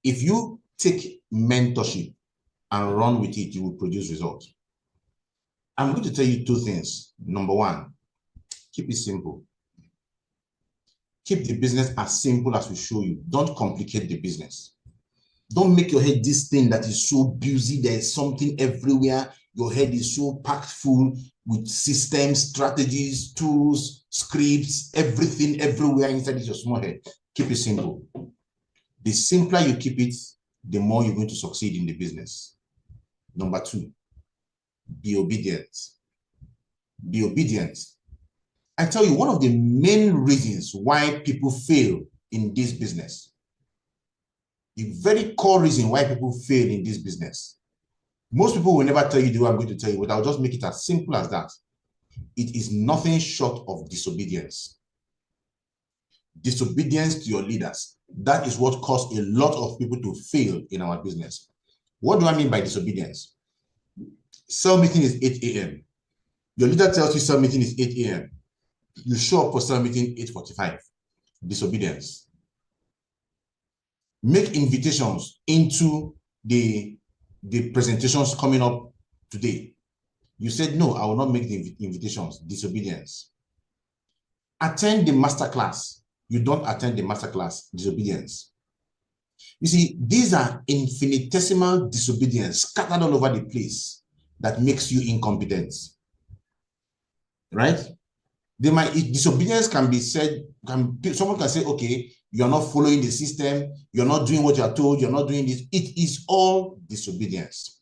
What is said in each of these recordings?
If you take mentorship and run with it, you will produce results. I'm going to tell you two things. Number one, keep it simple. Keep the business as simple as we show you. Don't complicate the business. Don't make your head this thing that is so busy. There's something everywhere. Your head is so packed full with systems, strategies, tools, scripts, everything everywhere inside your small head. Keep it simple. The simpler you keep it, the more you're going to succeed in the business. Number two, be obedient. Be obedient. I tell you, one of the main reasons why people fail in this business, the very core reason why people fail in this business, most people will never tell you the way I'm going to tell you, but I'll just make it as simple as that. It is nothing short of disobedience. Disobedience to your leaders. That is what caused a lot of people to fail in our business. What do I mean by disobedience? Sell meeting is 8 a.m. Your leader tells you sell meeting is 8 a.m. You show up for sell meeting 8:45. Disobedience. Make invitations into the presentations coming up today. You said, no, I will not make the invitations. Disobedience. Attend the masterclass. You don't attend the masterclass. Disobedience. You see, these are infinitesimal disobedience scattered all over the place that makes you incompetent. Right? Disobedience can be said, someone can say, okay, you're not following the system, you're not doing what you're told, you're not doing this. It is all disobedience.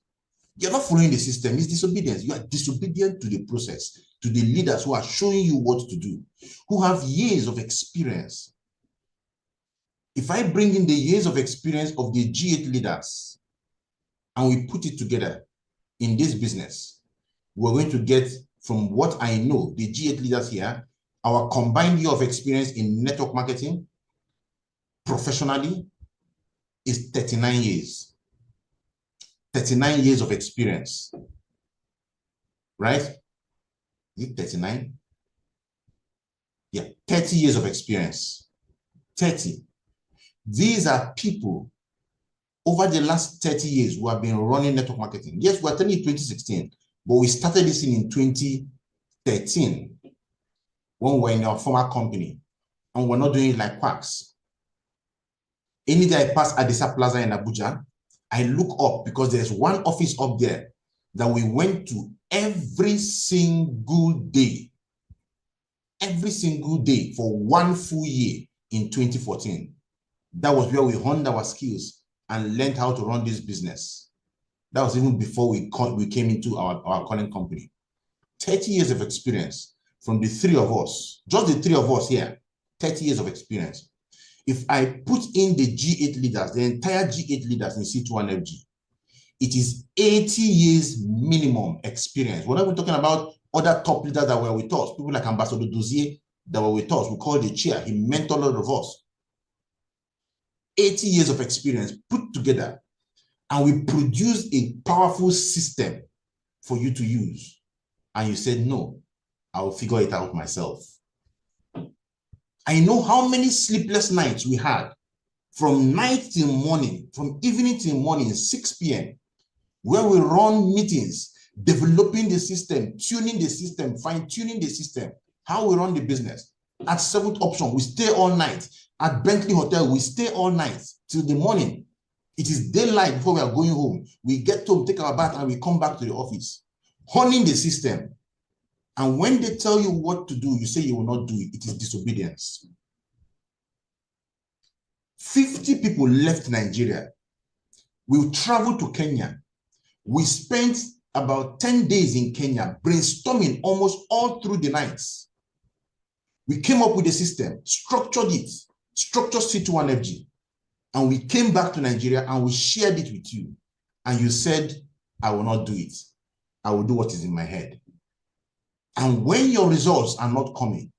You're not following the system, it's disobedience. You are disobedient to the process, to the leaders who are showing you what to do, who have years of experience. If I bring in the years of experience of the G8 leaders and we put it together in this business, we're going to get, from what I know, the G8 leaders here, our combined year of experience in network marketing, professionally, is 39 years. 39 years of experience. Right? Is it 39? Yeah, 30 years of experience. 30. These are people over the last 30 years who have been running network marketing. Yes, we're telling you 2016, but we started this in 2013 when we were in our former company, and we're not doing it like quacks. Any day I pass Adisa Plaza in Abuja, I look up because there's one office up there that we went to every single day for one full year in 2014. That was where we honed our skills and learned how to run this business. That was even before we came into our current company. 30 years of experience from the three of us, just the three of us here, 30 years of experience. If I put in the G8 leaders, the entire G8 leaders in C21FG, it is 80 years minimum experience. We're not even talking about other top leaders that were with us, people like Ambassador Dozier that were with us. We call the chair. He mentored a lot of us. 80 years of experience put together, and we produce a powerful system for you to use. And you said, no, I will figure it out myself. I know how many sleepless nights we had from night till morning, from evening till morning, 6 p.m., where we run meetings, developing the system, tuning the system, fine-tuning the system, how we run the business. At 7th Option, we stay all night. At Bentley Hotel, we stay all night till the morning. It is daylight before we are going home. We get home, take our bath, and we come back to the office, honing the system. And when they tell you what to do, you say you will not do it. It is disobedience. 50 people left Nigeria. We traveled to Kenya. We spent about 10 days in Kenya, brainstorming almost all through the nights. We came up with a system, structured it, structured C21FG. And we came back to Nigeria and we shared it with you. And you said, I will not do it. I will do what is in my head. And when your results are not coming,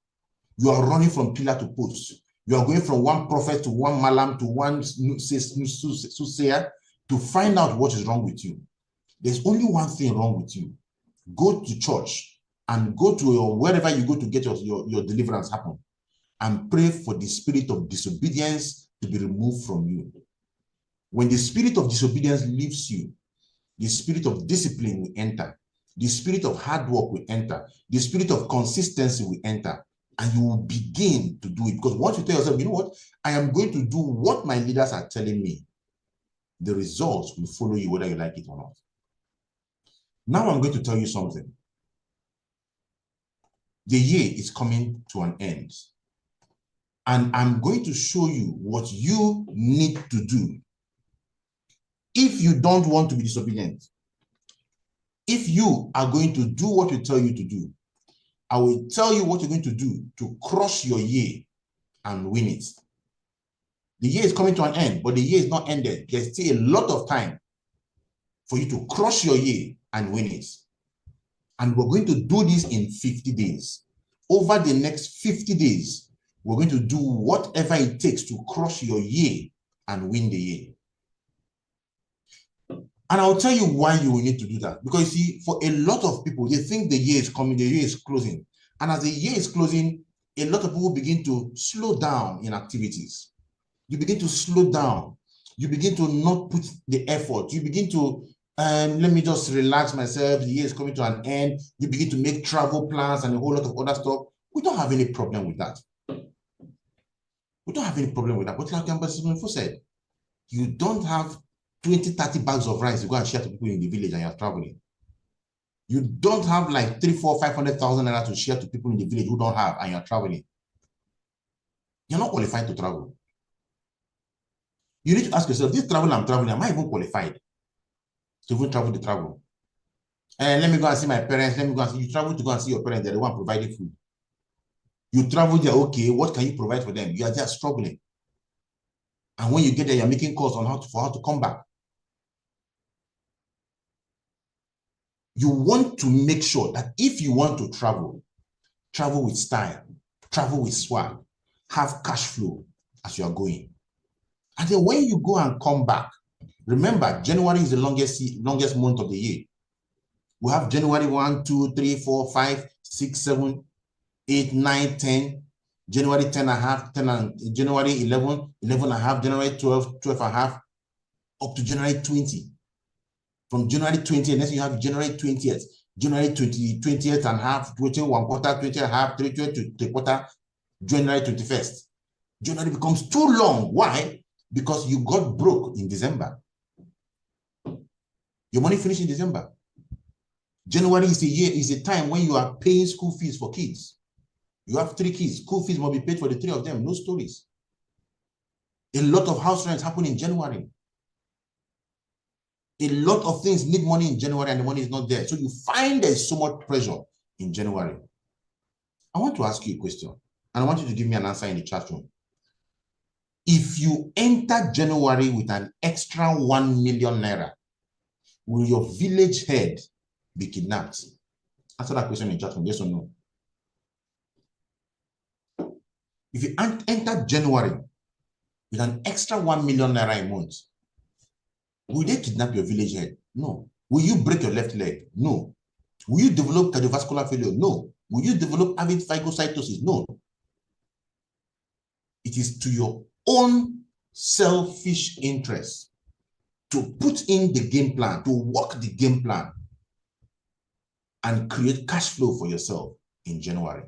you are running from pillar to post. You are going from one prophet to one malam to one soothsayer to find out what is wrong with you. There's only one thing wrong with you. Go to church and go to wherever you go to get your deliverance happen, and pray for the spirit of disobedience to be removed from you. When the spirit of disobedience leaves you, the spirit of discipline will enter. The spirit of hard work will enter. The spirit of consistency will enter. And you will begin to do it. Because once you tell yourself, you know what? I am going to do what my leaders are telling me. The results will follow you whether you like it or not. Now I'm going to tell you something. The year is coming to an end. And I'm going to show you what you need to do if you don't want to be disobedient. If you are going to do what we tell you to do, I will tell you what you're going to do to crush your year and win it. The year is coming to an end, but the year is not ended. There's still a lot of time for you to crush your year and win it. And we're going to do this in 50 days. Over the next 50 days, we're going to do whatever it takes to crush your year and win the year. And I'll tell you why you will need to do that. Because you see, for a lot of people, they think the year is coming, the year is closing. And as the year is closing, a lot of people begin to slow down in activities. You begin to slow down. You begin to not put the effort. You begin to, let me just relax myself. The year is coming to an end. You begin to make travel plans and a whole lot of other stuff. We don't have any problem with that. We don't have any problem with that. But like Ambassador said, you don't have 20, 30 bags of rice to go and share to people in the village and you're traveling. You don't have like 3, 4, 500,000 naira to share to people in the village who don't have and you're traveling. You're not qualified to travel. You need to ask yourself, this travel I'm traveling, am I even qualified to even travel the travel? And let me go and see my parents. Let me go and see. You travel to go and see your parents. They're the one providing food. You travel there, okay, what can you provide for them? You are just struggling. And when you get there, you're making calls on how to come back. You want to make sure that if you want to travel, travel with style, travel with swag, have cash flow as you are going. And then when you go and come back, remember, January is the longest month of the year. We have January 1, 2, 3, 4, 5, 6, 7, 8, 9, 10, January 10 and a half, 10 and January 11, 11 and a half, January 12, 12 and a half, up to January 20. From January 20th, and then you have January 20th, January 20th and a half, 21 quarter, 20 and a half, 3 quarter, January 21st. January becomes too long. Why? Because you got broke in December. Your money finished in December. January is a time when you are paying school fees for kids. You have 3 kids. School fees must be paid for the 3 of them. No stories. A lot of house rents happen in January. A lot of things need money in January and the money is not there. So you find there's so much pressure in January. I want to ask you a question and I want you to give me an answer in the chat room. If you enter January with an extra 1 million naira, will your village head be kidnapped? Answer that question in the chat room, yes or no. If you enter January with an extra 1 million naira a month, will they kidnap your village head? No. Will you break your left leg? No. Will you develop cardiovascular failure? No. Will you develop avid phagocytosis? No. It is to your own selfish interest to put in the game plan, to work the game plan, and create cash flow for yourself in January.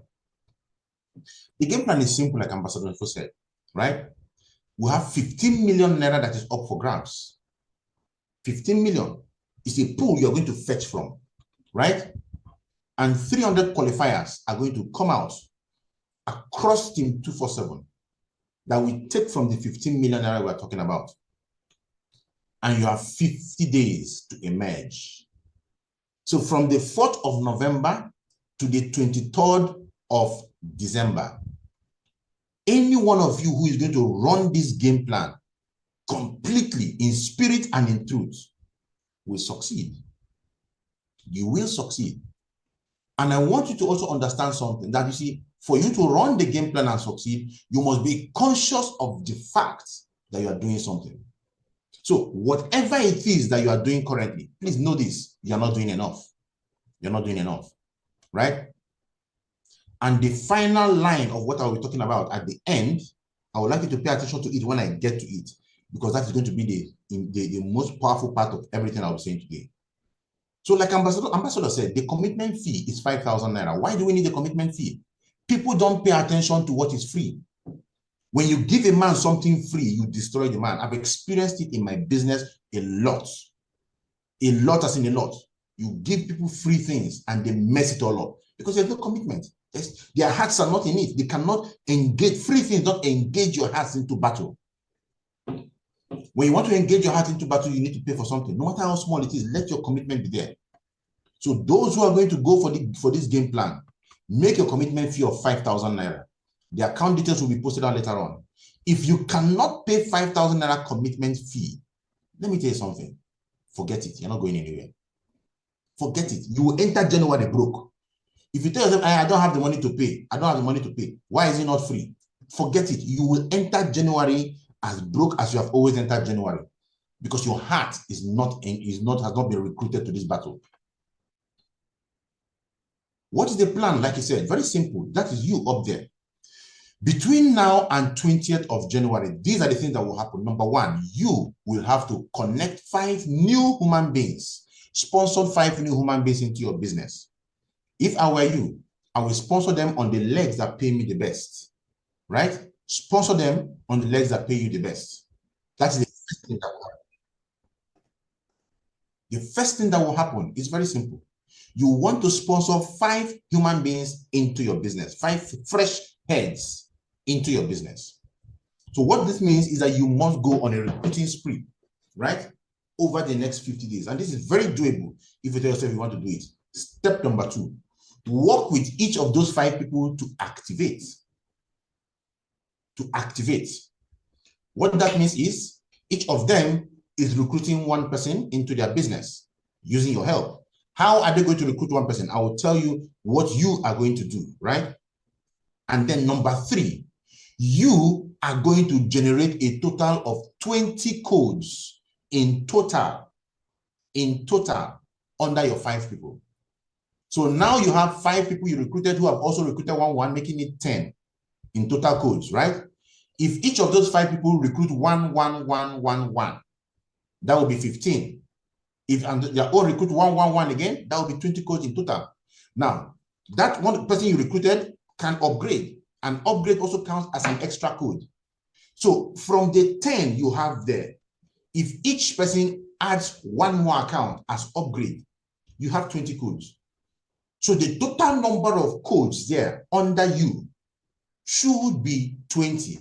The game plan is simple, like Ambassador Info said, right? We have 15 million naira that is up for grabs. 15 million is a pool you're going to fetch from, right? And 300 qualifiers are going to come out across Team 247 that we take from the 15 million naira we're talking about. And you have 50 days to emerge. So from the 4th of November to the 23rd of December, any one of you who is going to run this game plan completely in spirit and in truth will succeed. You will succeed. And I want you to also understand something that, you see, for you to run the game plan and succeed, you must be conscious of the fact that you are doing something. So whatever it is that you are doing currently, please know this, you're not doing enough. You're not doing enough, right? And the final line of what I'll be talking about at the end, I would like you to pay attention to it when I get to it, because that is going to be the most powerful part of everything I'll be saying today. So like Ambassador said, the commitment fee is 5,000 naira. Why do we need a commitment fee? People don't pay attention to what is free. When you give a man something free, you destroy the man. I've experienced it in my business a lot. A lot as in a lot. You give people free things and they mess it all up because there's no commitment. Their hearts are not in it. They cannot engage. Free things don't engage your hearts into battle. When you want to engage your heart into battle, you need to pay for something. No matter how small it is, let your commitment be there. So those who are going to go for this game plan, make a commitment fee of 5,000 naira. The account details will be posted out later on. If you cannot pay 5,000 naira commitment fee, let me tell you something. Forget it. You're not going anywhere. Forget it. You will enter January broke. If you tell yourself, I don't have the money to pay. I don't have the money to pay. Why is it not free? Forget it. You will enter January as broke as you have always entered January because your heart has not been recruited to this battle. What is the plan? Like I said, very simple. That is you up there. Between now and 20th of January, these are the things that will happen. Number one, you will have to connect 5 new human beings, sponsor 5 new human beings into your business. If I were you, I will sponsor them on the legs that pay me the best, right? Sponsor them on the legs that pay you the best. That is the first thing that will happen. The first thing that will happen is very simple. You want to sponsor 5 human beings into your business, 5 fresh heads into your business. So what this means is that you must go on a recruiting spree, right? Over the next 50 days. And this is very doable if you tell yourself you want to do it. Step number 2, work with each of those 5 people to activate. What that means is each of them is recruiting 1 person into their business using your help. How are they going to recruit 1 person? I will tell you what you are going to do, right? And then number 3, you are going to generate a total of 20 codes in total under your 5 people. So now you have 5 people you recruited who have also recruited 1, making it 10 in total codes, right? If each of those 5 people recruit 1, that will be 15. If they all recruit 1 again, that will be 20 codes in total. Now, that 1 person you recruited can upgrade, and upgrade also counts as an extra code. So from the 10 you have there, if each person adds 1 more account as upgrade, you have 20 codes. So the total number of codes there under you should be 20.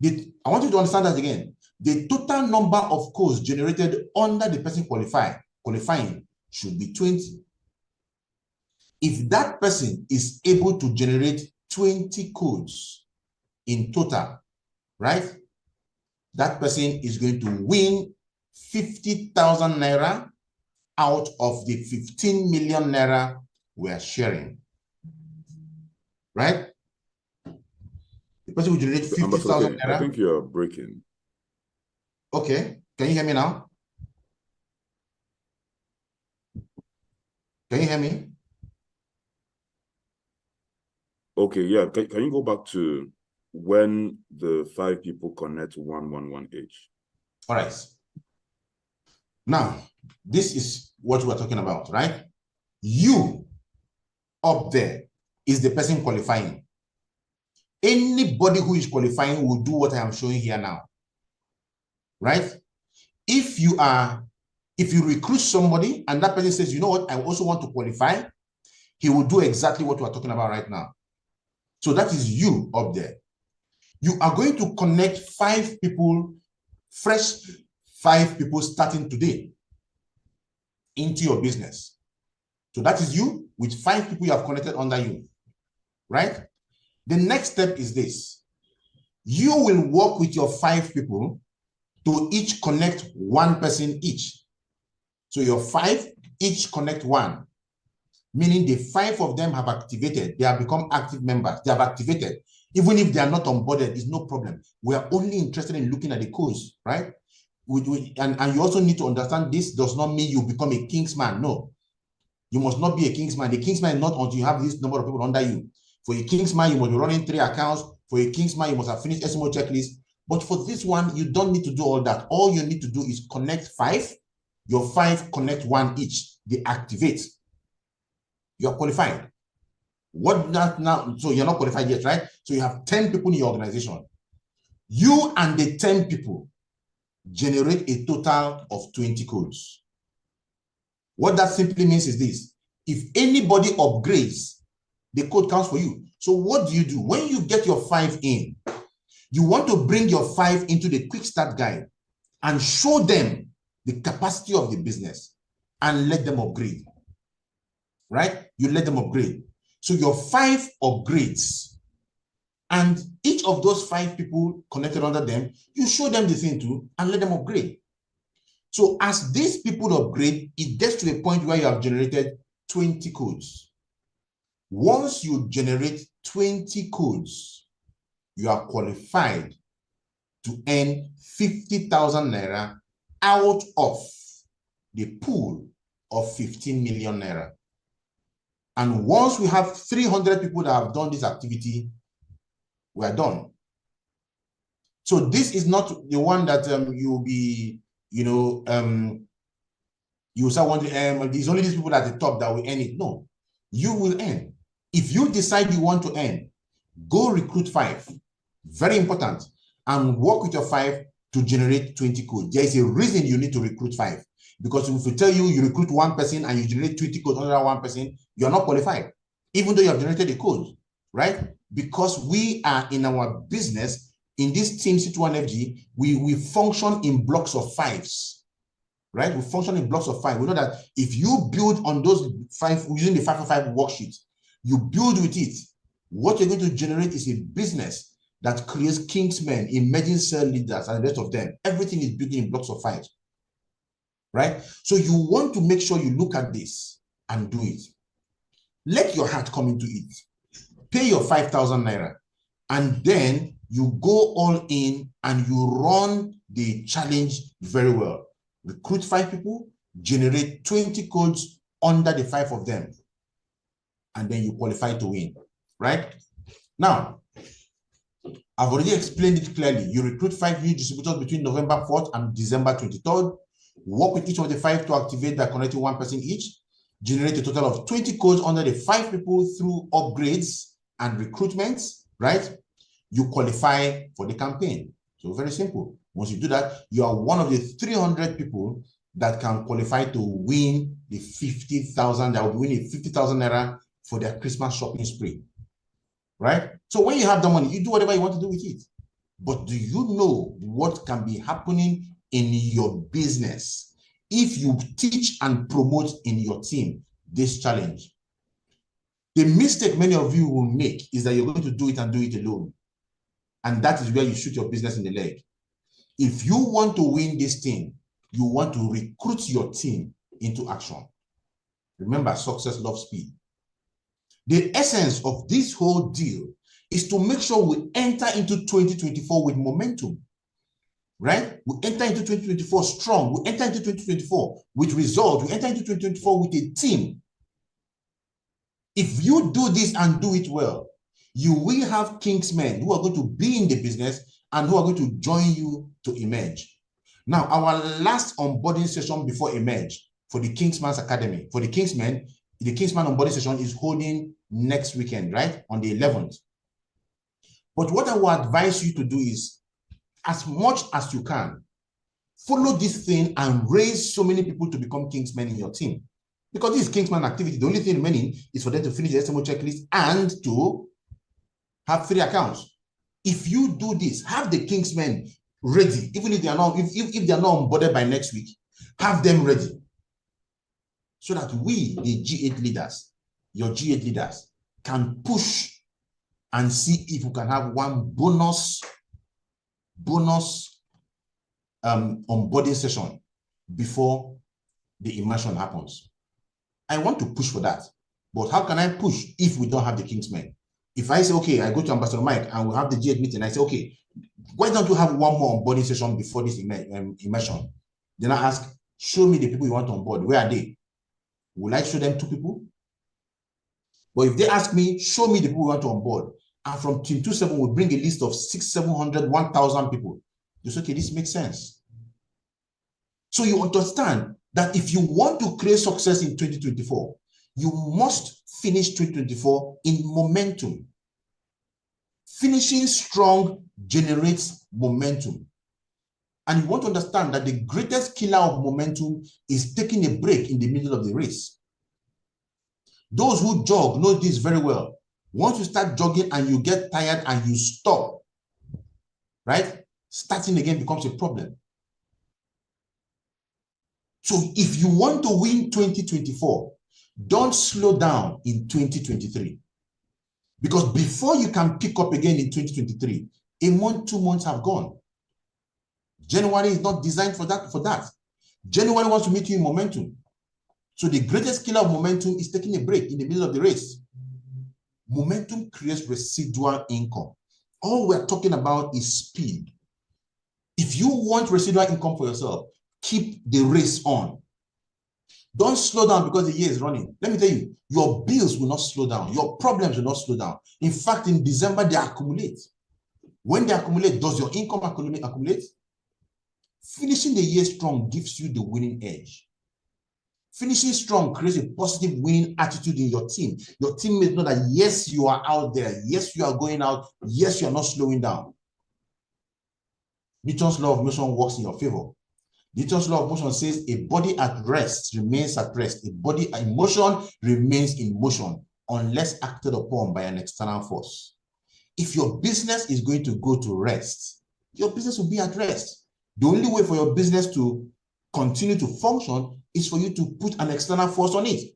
I want you to understand that again. The total number of codes generated under the person qualifying should be 20. If that person is able to generate 20 codes in total, right? That person is going to win 50,000 naira out of the 15 million naira we are sharing, right? The person will generate 50,000 naira. I think you're breaking. Okay, can you hear me now? Can you hear me? Okay, yeah. Can you go back to when the 5 people connect 1 each? All right. Now, this is what we're talking about, right? You up there is the person qualifying. Anybody who is qualifying will do what I am showing here now, right? If you recruit somebody and that person says, you know what, I also want to qualify, he will do exactly what we're talking about right now. So that is you up there. You are going to connect 5 people, fresh 5 people starting today into your business. So that is you with 5 people you have connected under you, right? The next step is this. You will work with your 5 people to each connect 1 person each. So your 5 each connect 1, meaning the 5 of them have activated. They have become active members. They have activated. Even if they are not onboarded, it's no problem. We are only interested in looking at the codes, right? And you also need to understand this does not mean you become a kingsman. No, you must not be a kingsman. The kingsman is not until you have this number of people under you. For a kingsman, you must be running 3 accounts. For a kingsman, you must have finished SMO checklist. But for this one, you don't need to do all that. All you need to do is connect 5. Your 5 connect 1 each. They activate. You're qualified. What that now? So you're not qualified yet, right? So you have 10 people in your organization. You and the 10 people generate a total of 20 codes. What that simply means is this: if anybody upgrades, the code counts for you. So what do? When you get your 5 in, you want to bring your 5 into the quick start guide and show them the capacity of the business and let them upgrade, right? You let them upgrade. So your 5 upgrades, and each of those 5 people connected under them, you show them the thing too and let them upgrade. So as these people upgrade, it gets to a point where you have generated 20 codes. Once you generate 20 codes, you are qualified to earn 50,000 naira out of the pool of 15 million naira. And once we have 300 people that have done this activity, we are done. So this is not the one that you'll be, you start wondering, there's only these people at the top that will earn it. No, you will earn. If you decide you want to earn, go recruit 5. Very important. And work with your 5 to generate 20 codes. There is a reason you need to recruit 5. Because if we tell you recruit 1 person and you generate 20 codes under 1 person, you're not qualified, even though you have generated a code, right? Because we are in our business, in this team C21FG, we function in blocks of 5s, right? We function in blocks of 5. We know that if you build on those 5, using the 5 worksheet, you build with it, what you're going to generate is a business that creates kingsmen, emerging cell leaders, and the rest of them. Everything is built in blocks of 5, right? So you want to make sure you look at this and do it. Let your heart come into it. Pay your 5,000 naira, and then you go all in and you run the challenge very well. Recruit 5 people, generate 20 codes under the 5 of them, and then you qualify to win, right? Now, I've already explained it clearly. You recruit 5 new distributors between November 4th and December 23rd. Work with each of the 5 to activate that, connecting 1 person each. Generate a total of 20 codes under the 5 people through upgrades and recruitments, right? You qualify for the campaign. So very simple. Once you do that, you are one of the 300 people that can qualify to win the 50,000, that will be winning 50,000 naira for their Christmas shopping spree, right? So when you have the money, you do whatever you want to do with it. But do you know what can be happening in your business if you teach and promote in your team this challenge? The mistake many of you will make is that you're going to do it and do it alone. And that is where you shoot your business in the leg. If you want to win this thing, you want to recruit your team into action. Remember, success loves speed. The essence of this whole deal is to make sure we enter into 2024 with momentum, right? We enter into 2024 strong. We enter into 2024 with results. We enter into 2024 with a team. If you do this and do it well, you will have kingsmen who are going to be in the business and who are going to join you to emerge. Now, our last onboarding session before emerge for the Kingsman's Academy, for the Kingsmen, the Kingsman onboarding session is holding next weekend, right? On the 11th. But what I will advise you to do is, as much as you can, follow this thing and raise so many people to become Kingsmen in your team. Because this is Kingsman activity. The only thing remaining is for them to finish the SMO checklist and to have 3 accounts. If you do this, have the Kingsmen ready, even if they are not, if they are not onboarded by next week, have them ready. So that we, the G8 leaders, your G8 leaders, can push and see if we can have one bonus onboarding session before the immersion happens. I want to push for that. But how can I push if we don't have the Kingsmen? If I say, okay, I go to Ambassador Mike and we have the G8 meeting, I say, okay, why don't you have one more onboarding session before this immersion? Then I ask, show me the people you want to onboard. Where are they? Will I show them 2 people? But if they ask me, show me the people you want to onboard, And from team 27, we bring a list of 600, 700, 1,000 people. You say, okay, this makes sense. So you understand that if you want to create success in 2024, you must finish 2024 in momentum. Finishing strong generates momentum. And you want to understand that the greatest killer of momentum is taking a break in the middle of the race. Those who jog know this very well. Once you start jogging and you get tired and you stop, right? Starting again becomes a problem. So if you want to win 2024, don't slow down in 2023. Because before you can pick up again in 2023, a month, 2 months have gone. January is not designed for that. January wants to meet you in momentum. So the greatest killer of momentum is taking a break in the middle of the race. Momentum creates residual income. All we're talking about is speed. If you want residual income for yourself, keep the race on. Don't slow down because the year is running. Let me tell you, your bills will not slow down. Your problems will not slow down. In fact, in December, they accumulate. When they accumulate, does your income accumulate? Finishing the year strong gives you the winning edge. Finishing strong creates a positive winning attitude in your team. Your teammates know that yes, you are out there. Yes, you are going out. Yes, you are not slowing down. Newton's law of motion works in your favor. Newton's law of motion says a body at rest remains at rest. A body in motion remains in motion unless acted upon by an external force. If your business is going to go to rest, your business will be at rest. The only way for your business to continue to function is for you to put an external force on it.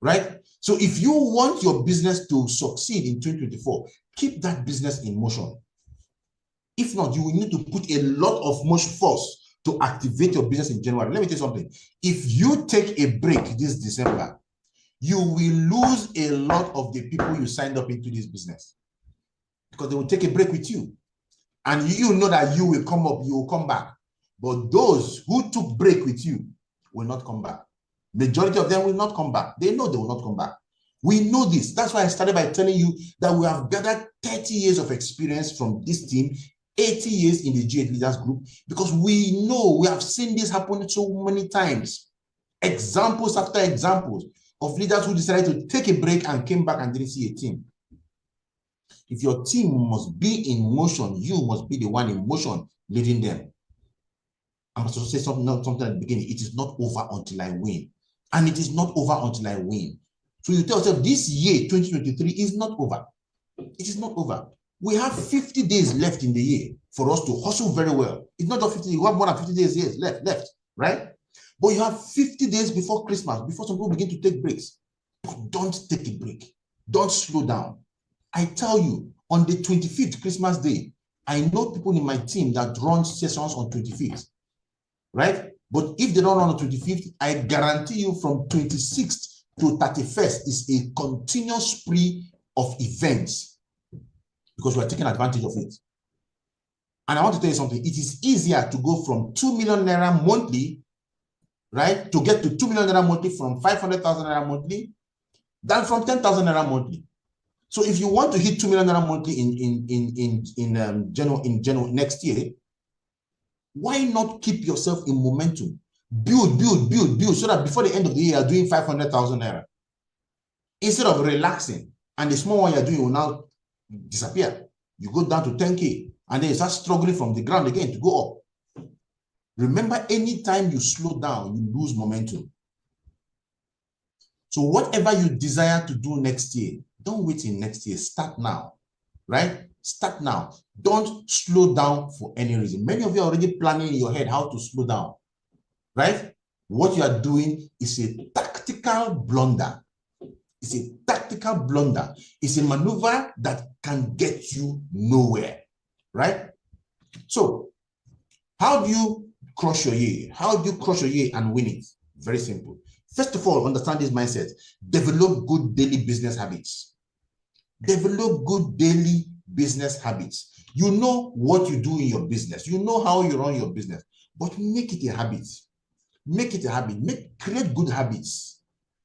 Right? So if you want your business to succeed in 2024, keep that business in motion. If not, you will need to put a lot of motion force to activate your business in January. Let me tell you something. If you take a break this December, you will lose a lot of the people you signed up into this business because they will take a break with you. And you know that you will come up, you will come back. But those who took break with you will not come back. Majority of them will not come back. They know they will not come back. We know this. That's why I started by telling you that we have gathered 30 years of experience from this team, 80 years in the G8 Leaders Group, because we know, we have seen this happen so many times. Examples after examples of leaders who decided to take a break and came back and didn't see a team. If your team must be in motion, you must be the one in motion leading them. I'm supposed to say something at the beginning. It is not over until I win. And it is not over until I win. So you tell yourself, this year, 2023, is not over. It is not over. We have 50 days left in the year for us to hustle very well. It's not just 50, you have more than 50 days left, right? But you have 50 days before Christmas, before some people begin to take breaks. But don't take a break. Don't slow down. I tell you, on the 25th, Christmas Day, I know people in my team that run sessions on 25th, right? But if they don't run on 25th, I guarantee you from 26th to 31st is a continuous spree of events because we're taking advantage of it. And I want to tell you something. It is easier to go from 2 million naira monthly, right, to get to 2 million naira monthly from 500,000 naira monthly than from 10,000 naira monthly. So if you want to hit 2 million naira monthly in January next year, why not keep yourself in momentum? Build, so that before the end of the year, you're doing 500,000 naira. Instead of relaxing, and the small one you're doing will now disappear. You go down to 10K, and then you start struggling from the ground again to go up. Remember, anytime you slow down, you lose momentum. So whatever you desire to do next year, don't wait till next year. Start now, right? Start now. Don't slow down for any reason. Many of you are already planning in your head how to slow down, right? What you are doing is a tactical blunder. It's a tactical blunder. It's a maneuver that can get you nowhere, right? So how do you crush your year? How do you crush your year and win it? Very simple. First of all, understand this mindset. Develop good daily business habits. Develop good daily business habits. You know what you do in your business. You know how you run your business, but make it a habit. Make it a habit. Create good habits.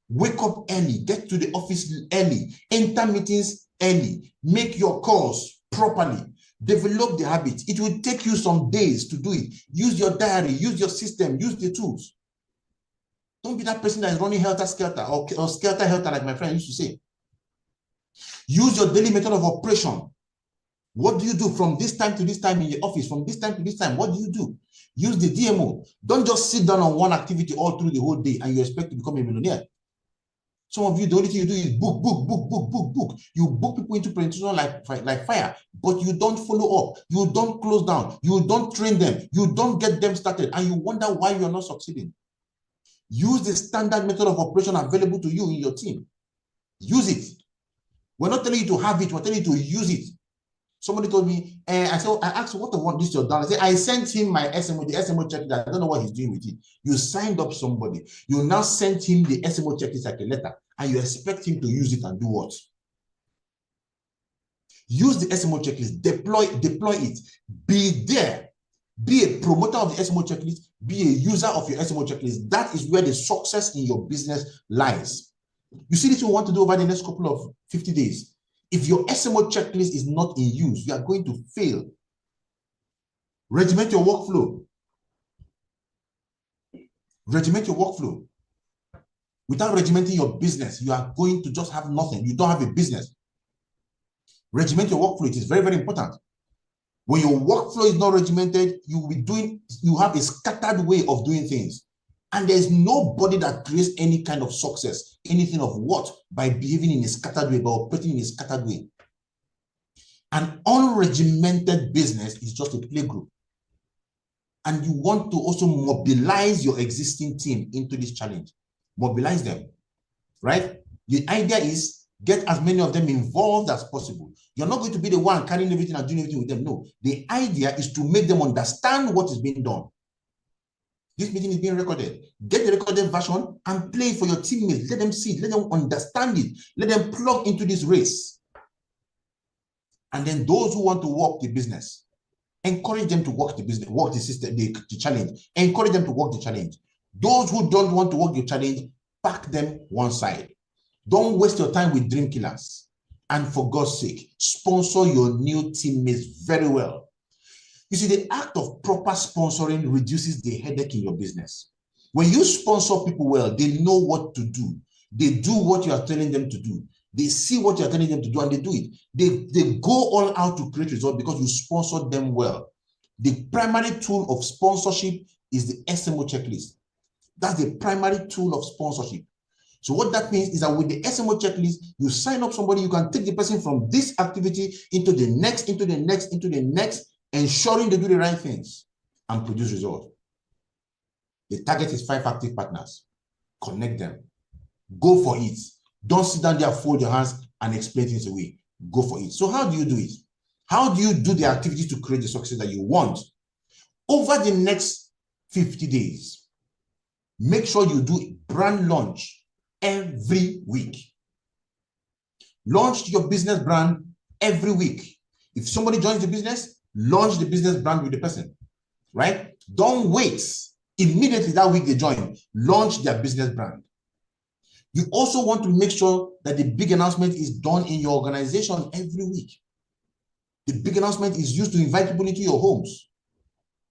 Wake up early. Get to the office early. Enter meetings early, make your calls properly, develop the habit. It will take you some days to do it. Use your diary, use your system, use the tools. Don't be that person that is running helter-skelter or skelter-helter, like my friend used to say. Use your daily method of operation. What do you do from this time to this time in your office? From this time to this time, what do you do? Use the DMO. Don't just sit down on one activity all through the whole day and you expect to become a millionaire. Some of you, the only thing you do is book, book, book, book, book, book. You book people into presentation like fire, but you don't follow up. You don't close down. You don't train them. You don't get them started, and you wonder why you're not succeeding. Use the standard method of operation available to you in your team. Use it. We're not telling you to have it. We're telling you to use it. Somebody told me, I asked, what the what this you're done? I said, I sent him my SMO, the SMO checklist. I don't know what he's doing with it. You signed up somebody. You now sent him the SMO checklist like a letter, and you expect him to use it and do what? Use the SMO checklist, deploy it. Be there. Be a promoter of the SMO checklist. Be a user of your SMO checklist. That is where the success in your business lies. You see this you want to do over the next couple of 50 days. If your SMO checklist is not in use, you are going to fail. Regiment your workflow. Regiment your workflow. Without regimenting your business, you are going to just have nothing. You don't have a business. Regiment your workflow. It is very, very important. When your workflow is not regimented, you have a scattered way of doing things. And there's nobody that creates any kind of success, anything of what, by behaving in a scattered way, by operating in a scattered way. An unregimented business is just a playgroup. And you want to also mobilize your existing team into this challenge. Mobilize them, right? The idea is get as many of them involved as possible. You're not going to be the one carrying everything and doing everything with them. No, the idea is to make them understand what is being done. This meeting is being recorded. Get the recorded version and play it for your teammates. Let them see it. Let them understand it. Let them plug into this race. And then those who want to work the business, encourage them to work the business, work the system, the challenge. Encourage them to work the challenge. Those who don't want to work the challenge, pack them one side. Don't waste your time with dream killers. And for God's sake, sponsor your new teammates very well. You see, the act of proper sponsoring reduces the headache in your business. When you sponsor people well, they know what to do. They do what you are telling them to do. They see what you are telling them to do and they do it. They go all out to create results because you sponsored them well. The primary tool of sponsorship is the SMO checklist. That's the primary tool of sponsorship. So what that means is that with the SMO checklist, you sign up somebody, you can take the person from this activity into the next, into the next, into the next, ensuring they do the right things and produce results. The target is 5 active partners. Connect them. Go for it. Don't sit down there, fold your hands and explain things away. Go for it. So how do you do it? How do you do the activities to create the success that you want? Over the next 50 days, make sure you do brand launch every week. Launch your business brand every week. If somebody joins the business, launch the business brand with the person, right? Don't wait. Immediately that week they join, launch their business brand. You also want to make sure that the big announcement is done in your organization every week. The big announcement is used to invite people into your homes,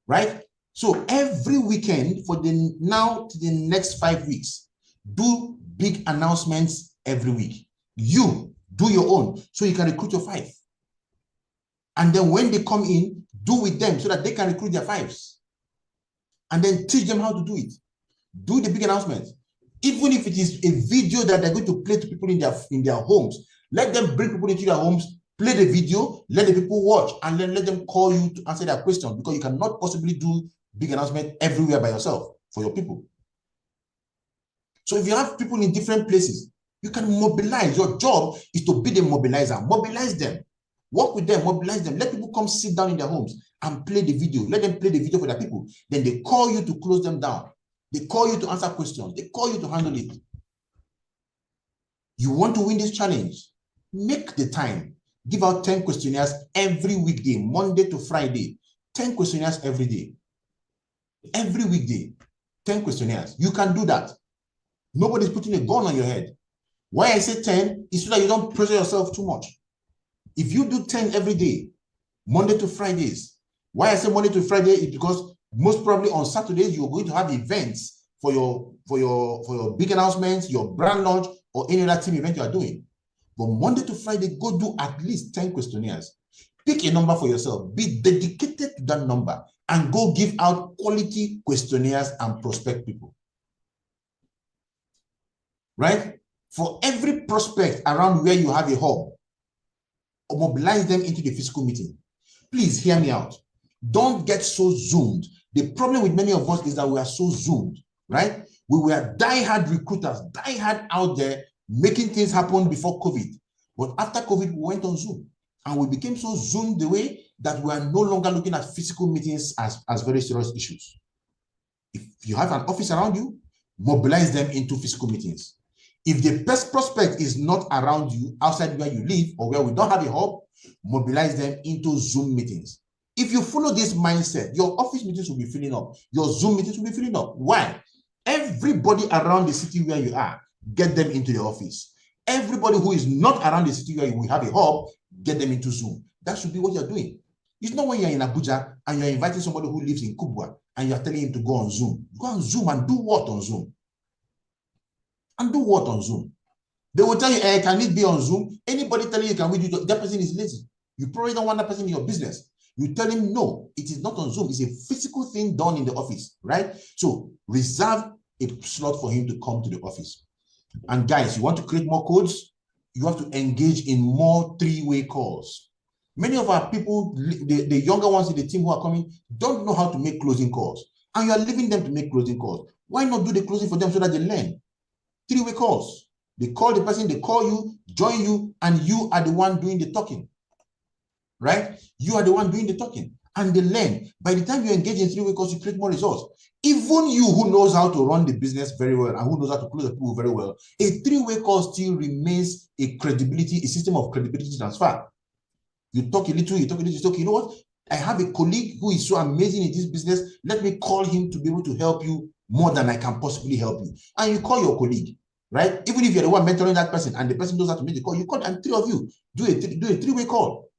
right? So every weekend for the now to the next 5 weeks, do big announcements every week. You do your own so you can recruit your 5. And then when they come in, do with them so that they can recruit their 5s. And then teach them how to do it. Do the big announcement. Even if it is a video that they're going to play to people in their homes, let them bring people into their homes, play the video, let the people watch, and then let them call you to answer their questions, because you cannot possibly do big announcement everywhere by yourself for your people. So if you have people in different places, you can mobilize. Your job is to be the mobilizer. Mobilize them. Work with them, mobilize them. Let people come sit down in their homes and play the video. Let them play the video for their people. Then they call you to close them down. They call you to answer questions. They call you to handle it. You want to win this challenge? Make the time. Give out 10 questionnaires every weekday, Monday to Friday. 10 questionnaires every day. Every weekday, 10 questionnaires. You can do that. Nobody's putting a gun on your head. Why I say 10 is so that you don't pressure yourself too much. If you do 10 every day, Monday to Fridays, why I say Monday to Friday is because most probably on Saturdays, you're going to have events for your big announcements, your brand launch, or any other team event you are doing. But Monday to Friday, go do at least 10 questionnaires. Pick a number for yourself. Be dedicated to that number and go give out quality questionnaires and prospect people. Right? For every prospect around where you have a hub, mobilize them into the physical meeting. Please hear me out. Don't get so zoomed. The problem with many of us is that we are so zoomed, right? We were diehard recruiters, diehard out there, making things happen before COVID. But after COVID, we went on Zoom. And we became so zoomed the way that we are no longer looking at physical meetings as very serious issues. If you have an office around you, mobilize them into physical meetings. If the best prospect is not around you, outside where you live or where we don't have a hub, mobilize them into Zoom meetings. If you follow this mindset, your office meetings will be filling up. Your Zoom meetings will be filling up. Why? Everybody around the city where you are, get them into the office. Everybody who is not around the city where we have a hub, get them into Zoom. That should be what you're doing. It's not when you're in Abuja and you're inviting somebody who lives in Kubwa and you're telling him to go on Zoom. Go on Zoom and do what on Zoom? And do what on Zoom? They will tell you, can it be on Zoom? Anybody telling you can we do it, that person is lazy. You probably don't want that person in your business. You tell him, no, it is not on Zoom. It's a physical thing done in the office, right? So reserve a slot for him to come to the office. And guys, you want to create more codes? You have to engage in more three-way calls. Many of our people, the younger ones in the team who are coming, don't know how to make closing calls. And you are leaving them to make closing calls. Why not do the closing for them so that they learn? Three-way calls. They call the person, they call you, join you, and you are the one doing the talking. Right? You are the one doing the talking. And they learn. By the time you engage in three-way calls, you create more results. Even you who knows how to run the business very well and who knows how to close the people very well, a three-way call still remains a system of credibility transfer. You talk a little, you talk, you know what? I have a colleague who is so amazing in this business. Let me call him to be able to help you more than I can possibly help you. And you call your colleague, right? Even if you're the one mentoring that person and the person knows how to make the call, you call, and three of you do a three-way call.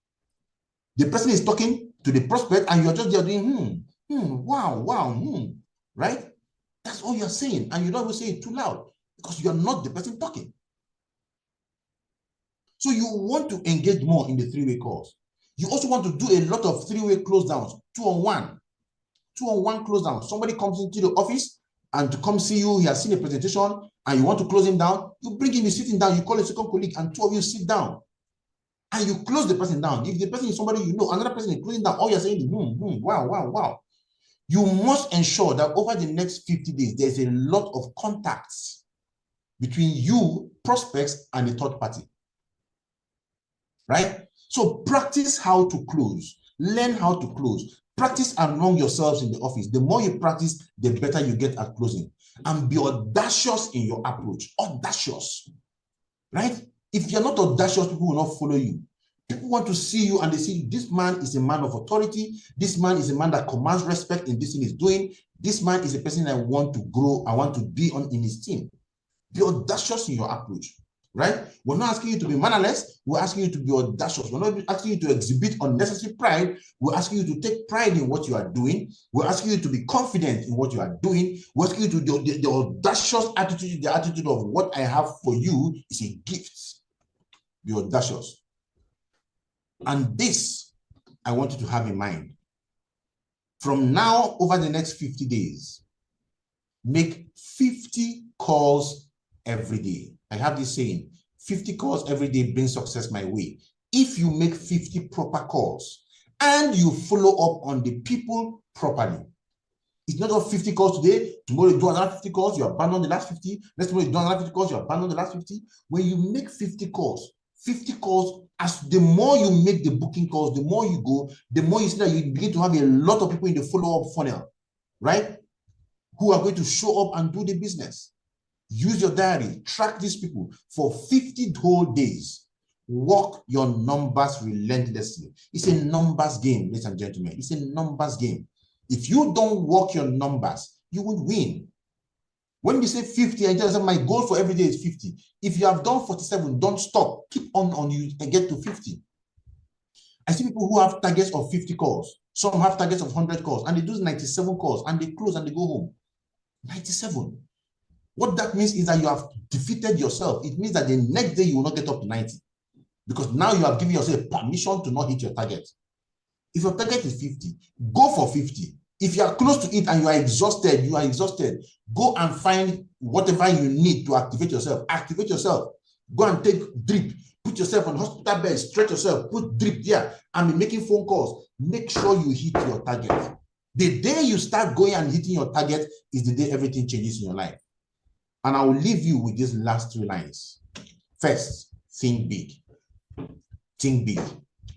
The person is talking to the prospect and you're just there doing, wow, right? That's all you're saying. And you don't even say it too loud because you're not the person talking. So you want to engage more in the three-way calls. You also want to do a lot of three-way close downs, two-on-one close down. Somebody comes into the office and to come see you, he has seen a presentation and you want to close him down, you bring him, he's sitting down, you call a second colleague and two of you sit down and you close the person down. If the person is somebody you know, another person is closing down, all you're saying is, wow. You must ensure that over the next 50 days, there's a lot of contacts between you, prospects, and the third party. Right? So practice how to close. Learn how to close. Practice among yourselves in the office. The more you practice, the better you get at closing. And be audacious in your approach. Audacious. Right? If you're not audacious, people will not follow you. People want to see you and they see this man is a man of authority. This man is a man that commands respect in this thing he's doing. This man is a person I want to grow. I want to be on in his team. Be audacious in your approach. Right? We're not asking you to be mannerless. We're asking you to be audacious. We're not asking you to exhibit unnecessary pride. We're asking you to take pride in what you are doing. We're asking you to be confident in what you are doing. We're asking you to do the audacious attitude, the attitude of what I have for you is a gift. Be audacious. And this, I want you to have in mind. From now, over the next 50 days, make 50 calls every day. I have this saying, 50 calls every day brings success my way. If you make 50 proper calls and you follow up on the people properly, it's not just 50 calls today, tomorrow you do another 50 calls, you abandon the last 50, next tomorrow you do another 50 calls, you abandon the last 50. When you make 50 calls, as the more you make the booking calls, the more you go, the more you see that you begin to have a lot of people in the follow-up funnel, right? Who are going to show up and do the business. Use your diary, track these people for 50 whole days. Work your numbers relentlessly. It's a numbers game, ladies and gentlemen. It's a numbers game. If you don't work your numbers, you won't win. When you say 50, I just say my goal for every day is 50. If you have done 47, don't stop. Keep on you and get to 50. I see people who have targets of 50 calls. Some have targets of 100 calls, and they do 97 calls, and they close and they go home. 97. What that means is that you have defeated yourself. It means that the next day you will not get up to 90, because now you have given yourself permission to not hit your target. If your target is 50, go for 50. If you are close to it and you are exhausted, go and find whatever you need to activate yourself. Activate yourself. Go and take drip. Put yourself on hospital bed, stretch yourself, put drip there, and be making phone calls. Make sure you hit your target. The day you start going and hitting your target is the day everything changes in your life. And I will leave you with these last 3 lines. First, think big. Think big.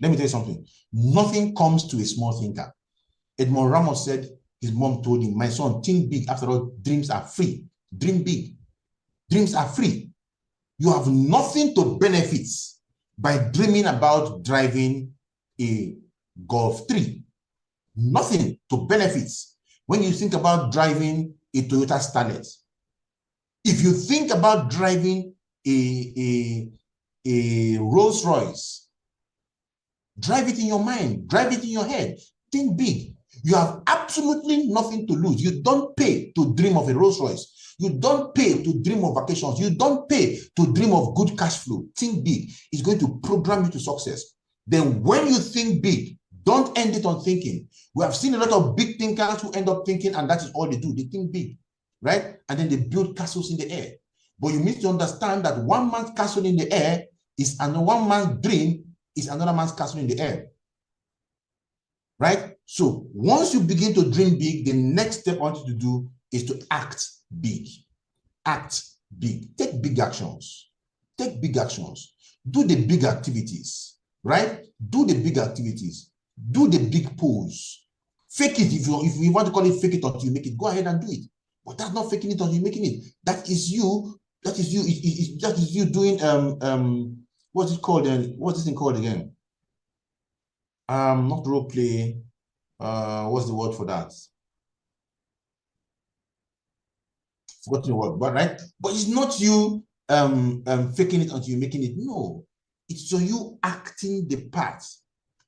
Let me tell you something. Nothing comes to a small thinker. Edmond Ramos said his mom told him, my son, think big. After all, dreams are free. Dream big. Dreams are free. You have nothing to benefit by dreaming about driving a Golf 3. Nothing to benefit when you think about driving a Toyota Starlet. If you think about driving a Rolls Royce, drive it in your mind, drive it in your head, think big. You have absolutely nothing to lose. You don't pay to dream of a Rolls Royce. You don't pay to dream of vacations. You don't pay to dream of good cash flow. Think big. It's going to program you to success. Then when you think big, don't end it on thinking. We have seen a lot of big thinkers who end up thinking, and that is all they do. They think big, right? And then they build castles in the air. But you need to understand that one man's castle in the air is another, one man's dream is another man's castle in the air, right? So once you begin to dream big, the next step I want you to do is to act big. Act big. Take big actions. Take big actions. Do the big activities, right? Do the big activities. Do the big pose. Fake it. If you want to call it fake it until you make it, go ahead and do it. But that's not faking it until you're making it. That is you. That is you. That is you doing what's it called? What's this thing called again? Not role play. What's the word for that? Forgotten the word, but right? But it's not you faking it until you're making it. No, it's so you acting the part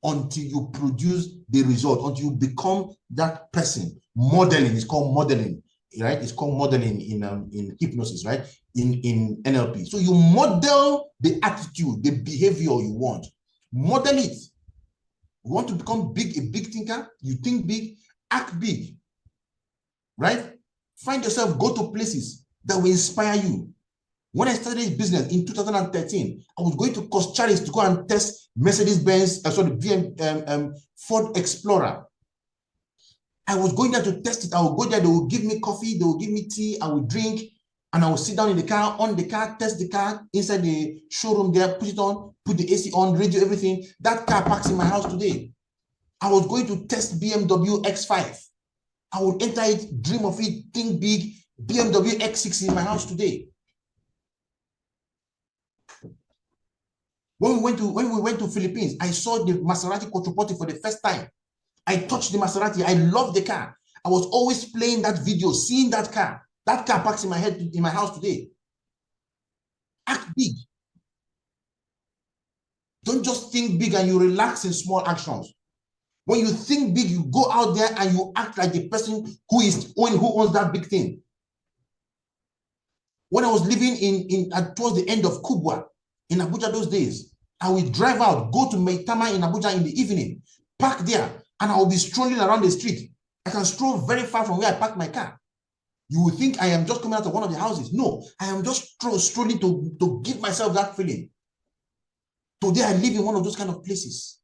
until you produce the result, until you become that person. Modeling is called modeling, right? It's called modeling in hypnosis, right? In NLP. So you model the attitude, the behavior you want. Model it. You want to become big, a big thinker? You think big, act big, right? Find yourself, go to places that will inspire you. When I started this business in 2013, I was going to Cocharis to go and test Mercedes-Benz, Ford Explorer. I was going there to test it. I would go there, they will give me coffee, they will give me tea, I will drink, and I will sit down in the car, on the car, test the car, inside the showroom there, put it on, put the AC on, radio, everything. That car parks in my house today. I was going to test BMW X5. I would enter it, dream of it, think big, BMW X6 in my house today. When we went to Philippines, I saw the Maserati Quattroporte for the first time. I touched the Maserati. I loved the car. I was always playing that video, seeing that car. That car parks in my head, in my house today. Act big. Don't just think big and you relax in small actions. When you think big, you go out there and you act like the person who owns that big thing. When I was living towards the end of Kubwa in Abuja those days, I would drive out, go to Maitama in Abuja in the evening, park there, and I will be strolling around the street. I can stroll very far from where I parked my car. You will think I am just coming out of one of the houses. No, I am just strolling to give myself that feeling. Today, I live in one of those kind of places.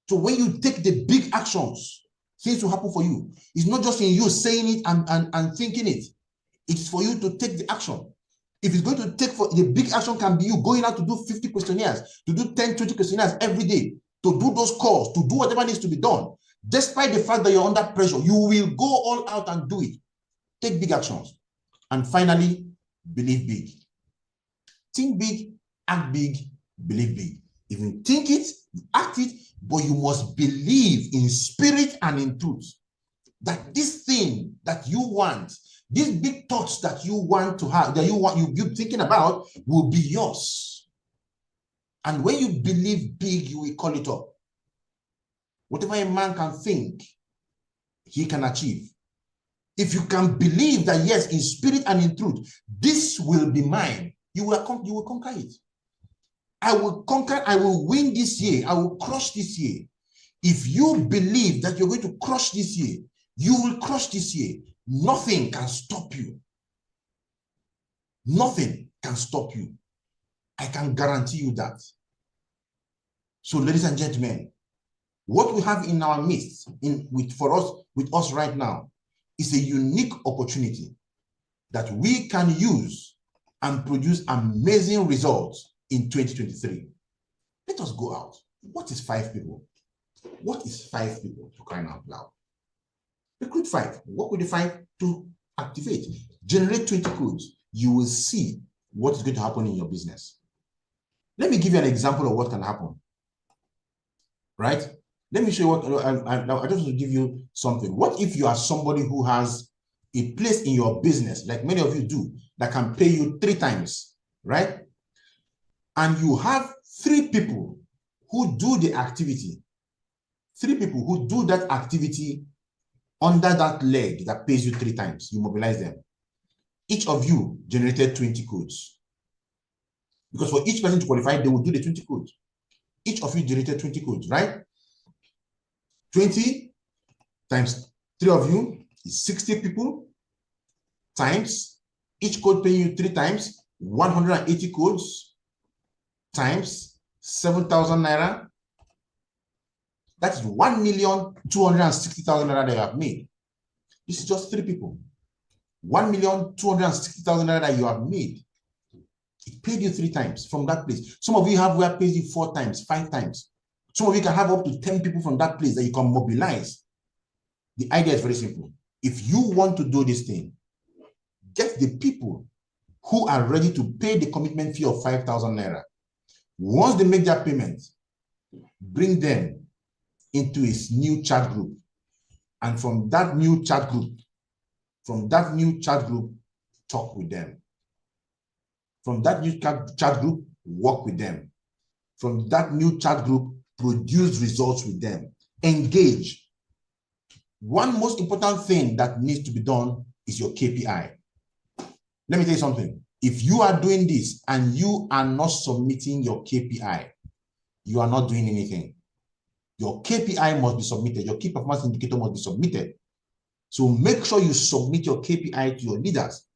So when you take the big actions, things will happen for you. It's not just in you saying it and thinking it. It's for you to take the action. If it's going to take for the big action can be you going out to do 50 questionnaires, to do 10, 20 questionnaires every day, to do those calls, to do whatever needs to be done. Despite the fact that you're under pressure, you will go all out and do it. Take big actions. And finally, believe big. Think big, act big, believe big. If you think it, you act it, but you must believe in spirit and in truth that this thing that you want, these big thoughts that you want to have, that you're thinking about, will be yours. And when you believe big, you will call it up. Whatever a man can think, he can achieve. If you can believe that, yes, in spirit and in truth, this will be mine, you will conquer it. I will conquer, I will win this year, I will crush this year. If you believe that you're going to crush this year, you will crush this year. Nothing can stop you. Nothing can stop you. I can guarantee you that. So, ladies and gentlemen, what we have in our midst, with us right now, is a unique opportunity that we can use and produce amazing results in 2023. Let us go out. What is 5 people? What is 5 people, to crying out loud? Recruit 5. Work with the 5 to activate. Generate 20 codes. You will see what is going to happen in your business. Let me give you an example of what can happen. Right? Let me show you what I just want to give you something. What if you are somebody who has a place in your business, like many of you do, that can pay you 3 times, right? And you have 3 people who do the activity, 3 people who do that activity under that leg that pays you 3 times. You mobilize them. Each of you generated 20 codes. Because for each person to qualify, they will do the 20 codes. Each of you generated 20 codes, right? 20 times 3 of you is 60 people, times each code paying you 3 times, 180 codes, times 7,000 naira. That is 1,260,000 naira that you have made. This is just 3 people. 1,260,000 naira that you have made. It paid you 3 times from that place. Some of you have where it pays you 4 times, 5 times. Some of you can have up to 10 people from that place that you can mobilize. The idea is very simple. If you want to do this thing, get the people who are ready to pay the commitment fee of 5,000 naira. Once they make that payment, bring them into his new chat group. And from that new chat group, talk with them. From that new chat group, work with them. From that new chat group, produce results with them. Engage. One most important thing that needs to be done is your KPI. Let me tell you something. If you are doing this and you are not submitting your KPI, you are not doing anything. Your KPI must be submitted. Your key performance indicator must be submitted. So make sure you submit your KPI to your leaders,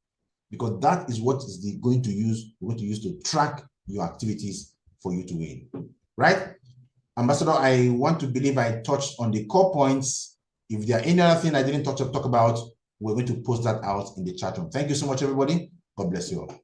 because that is what is going to use to track your activities for you to win. Right? Ambassador, I want to believe I touched on the core points. If there are any other thing I didn't talk about, we're going to post that out in the chat room. Thank you so much, everybody. God bless you all.